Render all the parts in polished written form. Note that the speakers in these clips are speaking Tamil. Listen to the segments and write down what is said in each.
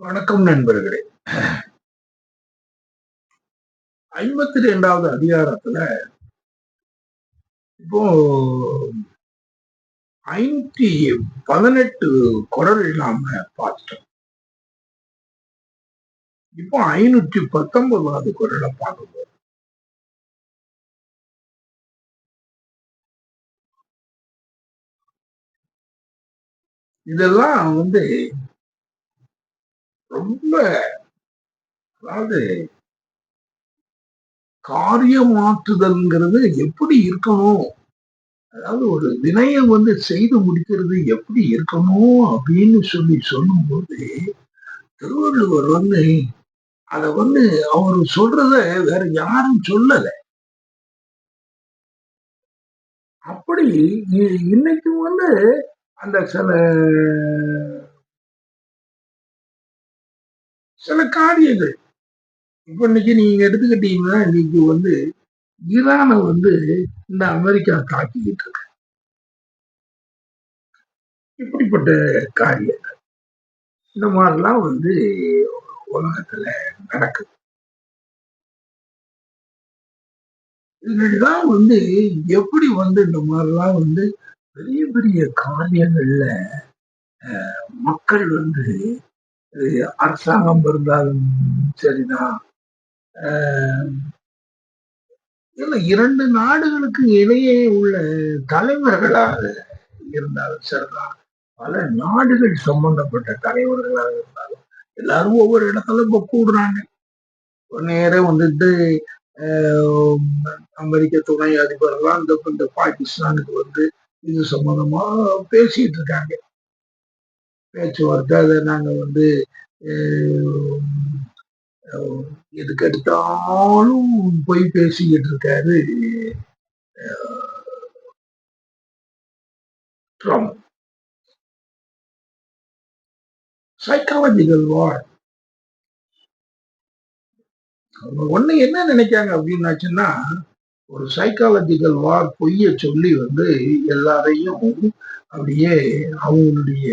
வணக்கம் நண்பர்களே. 52வது அதிகாரத்துல இப்போ 518 குறள் நாம பார்த்தோம். இப்போ 519வது குறளை பார்க்கும்போது இதெல்லாம் ரொம்ப, அதாவது காரியமாற்றுதல்ங்கிறது எப்படி இருக்கணும், அதாவது ஒரு வினையை செய்து முடிக்கிறது எப்படி இருக்கணும் அப்படின்னு சொல்லும்போது திருவள்ளுவர் அத அவர் சொல்றத வேற யாரும் சொல்லல. அப்படி இன்னைக்கு அந்த சில சில காரியங்கள் இப்ப இன்னைக்கு நீங்க எடுத்துக்கிட்டீங்கன்னா, இன்னைக்கு ஈரானை இந்த அமெரிக்கா தாக்கிக்கிட்டு இருக்கு. இப்படிப்பட்ட காரியங்கள் இந்த மாதிரிலாம் உலகத்துல நடக்குது. இதுதான் எப்படி இந்த மாதிரிலாம் பெரிய பெரிய காரியங்கள்ல மக்கள் அரசாங்கம் இருந்தாலும் சரிதான், இல்ல 2 நாடுகளுக்கு இடையே உள்ள தலைவர்களாக இருந்தாலும் சரிதான், பல நாடுகள் சம்பந்தப்பட்ட தலைவர்களாக இருந்தாலும் எல்லாரும் ஒவ்வொரு இடத்துல இப்ப கூடுறாங்க. நேரம் அமெரிக்க துணை அதிபர்லாம் இந்த பாகிஸ்தானுக்கு இது சம்பந்தமா பேசிட்டு இருக்காங்க. பேச்சுவார்த்தை அதை நாங்க எதுக்கு எடுத்தாலும் போய் பேசிக்கிட்டு இருக்காரு ட்ரம்ப். சைக்காலஜிக்கல் வார். அவங்க ஒண்ணு என்ன நினைக்காங்க அப்படின்னாச்சுன்னா, ஒரு சைக்காலஜிக்கல் வார் பொய்ய சொல்லி எல்லாரையும் அப்படியே அவங்களுடைய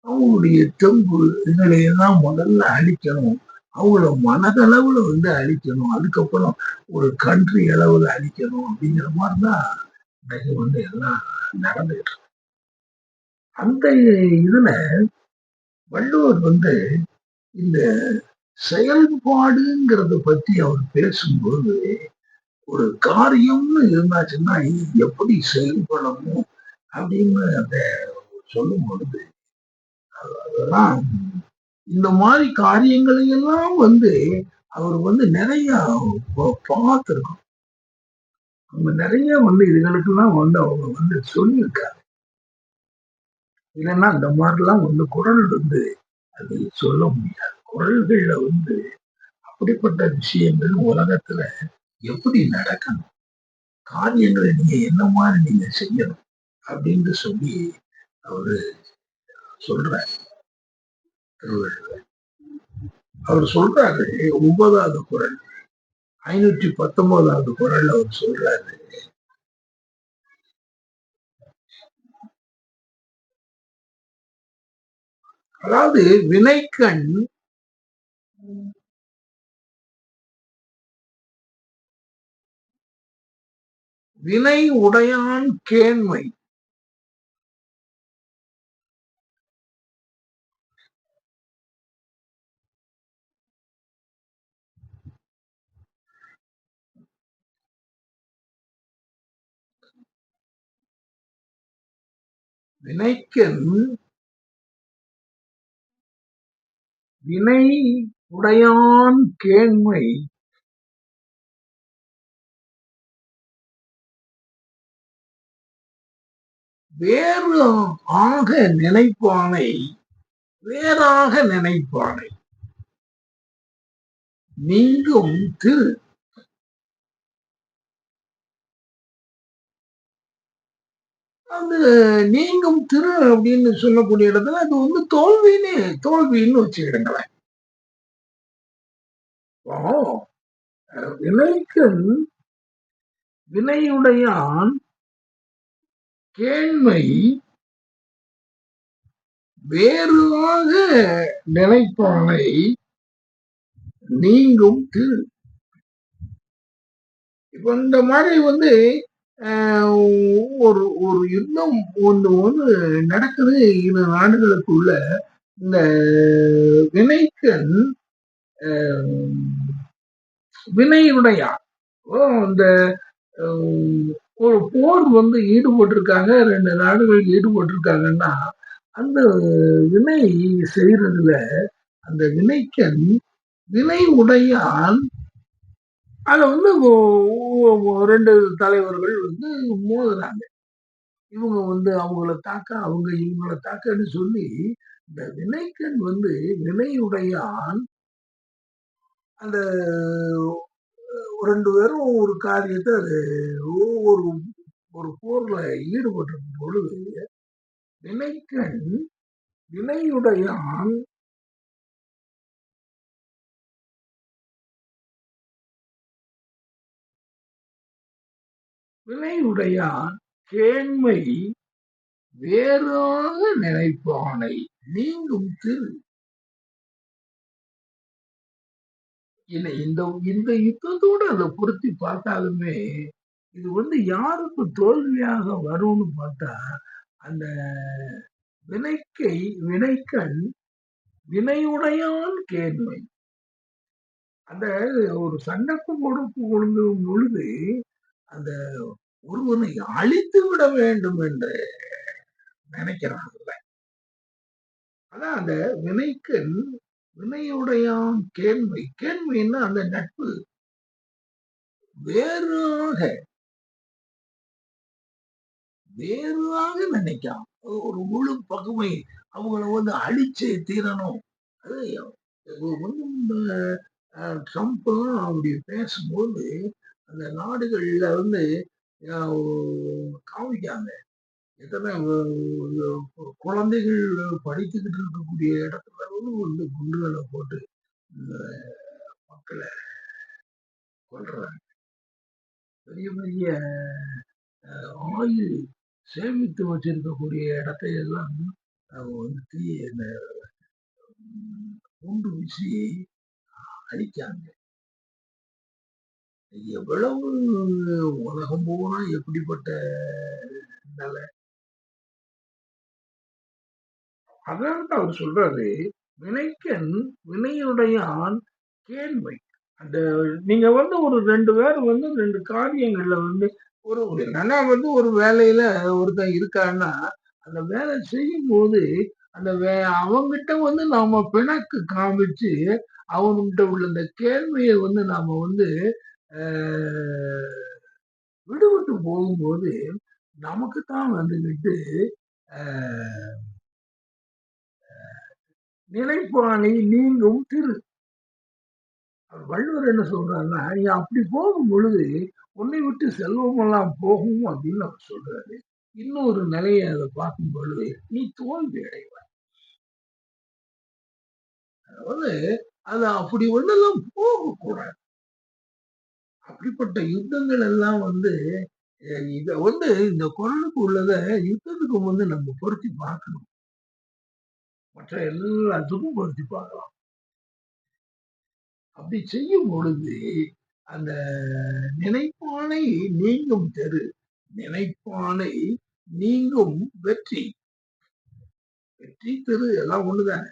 அவங்களுடைய தெம்பு இதுகளையெல்லாம் முதல்ல அழிக்கணும். அவங்கள மனதளவுல அழிக்கணும். அதுக்கப்புறம் ஒரு கண்ட்ரி அளவுல அழிக்கணும் அப்படிங்கிற மாதிரிதான் இன்னைக்கு எல்லாம் நடந்துகிட்டு இருக்கு. அந்த இதுல வள்ளுவர் இந்த செயல்பாடுங்கிறத பத்தி அவர் பேசும்போது, ஒரு காரியம்னு இருந்தாச்சுன்னா எப்படி செயல்படணும் அப்படின்னு அந்த சொல்லும் பொழுது, அதெல்லாம் இந்த மாதிரி காரியங்களை எல்லாம் அவர் நிறைய பார்த்திருக்கோம். அவங்க நிறைய இதுகளுக்கெல்லாம் அவங்க சொல்லியிருக்காரு. இல்லைன்னா இந்த மாதிரிலாம் குரல் அது சொல்ல முடியாது. குரல்கள்ல அப்படிப்பட்ட விஷயங்கள் உலகத்துல எப்படி நடக்கணும், காரியங்களை நீங்க என்ன மாதிரி நீங்க செய்யணும் அப்படின்னு சொல்லி அவரு சொல்றாரு. அவர் சொல்றாரு 9வது குறள் 519வது குறள் அவர் சொல்றாரு, அதாவது வினைக்கண் வினை உடையான் கேண்மை. வினைக்கண் வினை உடையான் கேண்மை வேறு ஆக நினைப்பானை வேறாக நினைப்பானை நீங்கும் திரு. அது நீங்கும் திரு அப்படின்னு சொல்லக்கூடிய இடத்துல அது தோல்வின்னு வச்சுக்கிடுங்களேன். வினைக்கண் வினையுடையான் கேண்மை வேறாக நினைப்பானை நீங்கும் திரு. இப்ப இந்த மாதிரி வந்து ஒரு ஒரு யுத்தம் ஒன்று ஒன்று நடக்குது இரு நாடுகளுக்குள்ள. இந்த வினைக்கண் வினையுடையார் இந்த ஒரு போர் வந்து ஈடுபட்டிருக்காங்க, 2 நாடுகள் ஈடுபட்டிருக்காங்கன்னா, அந்த வினை செய்யறதுல அந்த வினைக்கண் வினை உடையான் அத வந்து 2 தலைவர்கள் வந்து மோதுறாங்க. இவங்க வந்து அவங்கள தாக்க, அவங்க இவங்கள தாக்கன்னு சொல்லி, இந்த வினைக்கண் வந்து வினையுடையான் அந்த 2 பேரும் ஒரு காரியத்த அது ஒரு ஒரு போர்ல ஈடுபட்டிருக்கும் பொழுது, வினைக்கண் வினையுடையான் வினையுடையான் கேண்மை வேறாக நினைப்பானை நீங்கும் திரு. இல்லை, இந்த இந்த யுத்தத்தோட அதை பொருத்தி பார்த்தாலுமே இது வந்து யாருக்கு தோல்வியாக வரும்னு பார்த்தா, அந்த வினைக்கண் வினையுடையான் கேண்மை. அந்த ஒரு சண்டைக்கு கொடுப்பு கொள்ளும் பொழுது அந்த ஒருவனை அழித்து விட வேண்டும் என்று நினைக்கிறாங்கல்ல. அதான் அந்த வினைக்கண் வினையுடையான் கேண்மை. கேண்மைன்னா அந்த நட்பு வேறாக வேறாக நினைக்காம ஒரு முழு பகுமை அவங்கள வந்து அழிச்சே தீரணும். அது வந்து ட்ரம்ப் எல்லாம் அப்படி பேசும்போது அந்த நாடுகள்ல வந்து காமிக்காங்க. எத்தனை குழந்தைகள் படித்துக்கிட்டு இருக்கக்கூடிய இடத்துல வந்து குண்டுகளை போட்டு மக்களை கொள்றாங்க. பெரிய பெரிய ஆயில் சேமித்து வச்சிருக்கக்கூடிய இடத்தை எல்லாம் வந்து இந்த குண்டு வீசி அழிக்காங்க. எவ்வளவு உலகம் போனா எப்படிப்பட்ட நிலை. அதான் அவர் சொல்றாரு, வினைக்கண் வினையுடையான் கேண்மை. அந்த நீங்க வந்து ஒரு 2 பேர் வந்து 2 காரியங்கள்ல வந்து ஒரு என்னன்னா வந்து ஒரு வேலையில ஒருத்தன் இருக்கான்னா, அந்த வேலை செய்யும் போது அந்த அவங்கிட்ட வந்து நாம பிணக்கு காமிச்சு அவன்கிட்ட உள்ள இந்த கேள்வியை வந்து நாம வந்து விடுவிட்டு போகும்போது நமக்குத்தான் வந்துகிட்டு நினைப்பானை நீங்கும் திரு. வள்ளுவர் என்ன சொல்றாருன்னா, நீ அப்படி போகும் பொழுது உன்னை விட்டு செல்வம் எல்லாம் போகும் அப்படின்னு அவர் சொல்றாரு. இன்னொரு நிலையை அதை பார்க்கும் பொழுது நீ தோல்வி அடைவாய். அதாவது அது அப்படி ஒண்ணெல்லாம் போகக்கூடாது. அப்படிப்பட்ட யுத்தங்கள் எல்லாம் வந்து இத வந்து இந்த குரலுக்கு உள்ளத யுத்தத்துக்கு வந்து நம்ம பொருத்தி பார்க்கணும். மற்ற எல்லாத்துக்கும் பொருத்தி பார்க்கலாம். அப்படி செய்யும் பொழுது அந்த நினைப்பானை நீங்கும் தெரு, நினைப்பானை நீங்கும் வெற்றி. வெற்றி தெரு எல்லாம் ஒண்ணுதானே.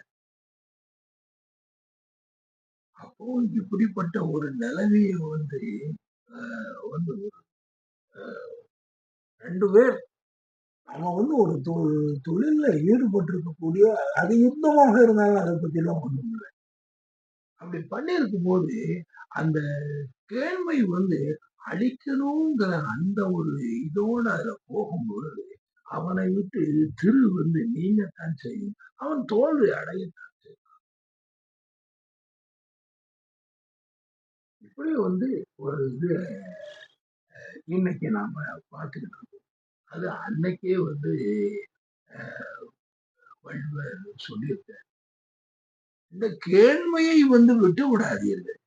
அப்போ இப்படிப்பட்ட ஒரு நிலைமைய வந்து வந்து 2 பேர் அவன் வந்து ஒரு தொழில்ல ஈடுபட்டு இருக்கக்கூடிய அது யுத்தமாக இருந்தாலும் அதை பத்தி எல்லாம் ஒண்ணும் இல்லை. அப்படி பண்ணிருக்கும் போது அந்த கேள்மை வந்து அழிக்கணுங்கிற அந்த ஒரு இதோட அதுல போகும்பொழுது அவனை விட்டு திரு வந்து நீங்கத்தான் செய்யும். அவன் தோல்வி அடையத்தான் செய்யும். இப்படி வந்து ஒரு இது இன்னைக்கு நாம பார்த்துக்கிட்டு இருக்கோம். அது அன்னைக்கே வந்து வள்ளுவர் சொல்லியிருக்கார், இந்த கேள்மையை வந்து விட்டு விடாதீர்கள்.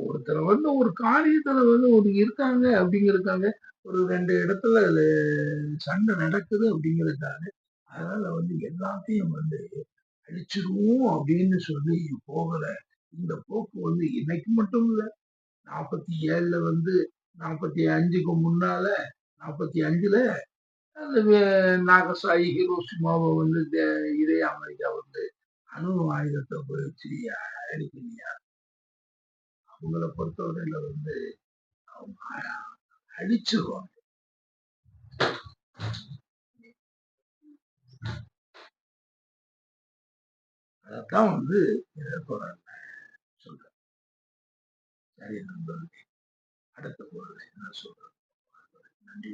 ஒருத்தர் வந்து ஒரு காரியத்துல வந்து ஒரு இருக்காங்க அப்படிங்கிறதுக்காக ஒரு 2 இடத்துல சண்டை நடக்குது அப்படிங்கிறதுக்காக அதனால வந்து எல்லாத்தையும் வந்து அழிச்சிருவோம் அப்படின்னு சொல்லி போகிற இந்த போக்கு வந்து இன்னைக்கு மட்டும் இல்ல, 47ல வந்து 45க்கு முன்னால 45ல அந்த நாகசாகி ஹிரோஷிமாவை வந்து இதே அமெரிக்கா வந்து அணு ஆயுதத்தை உபயோகிச்சு அடிக்கலையா. அவங்கள பொறுத்தவரையில வந்து அவங்க அழிச்சிருவாங்க. அதான் வந்து சொல்றேன். சரி நண்பர்களே, அடுத்த பொருள் என்ன சொல்றேன். நன்றி.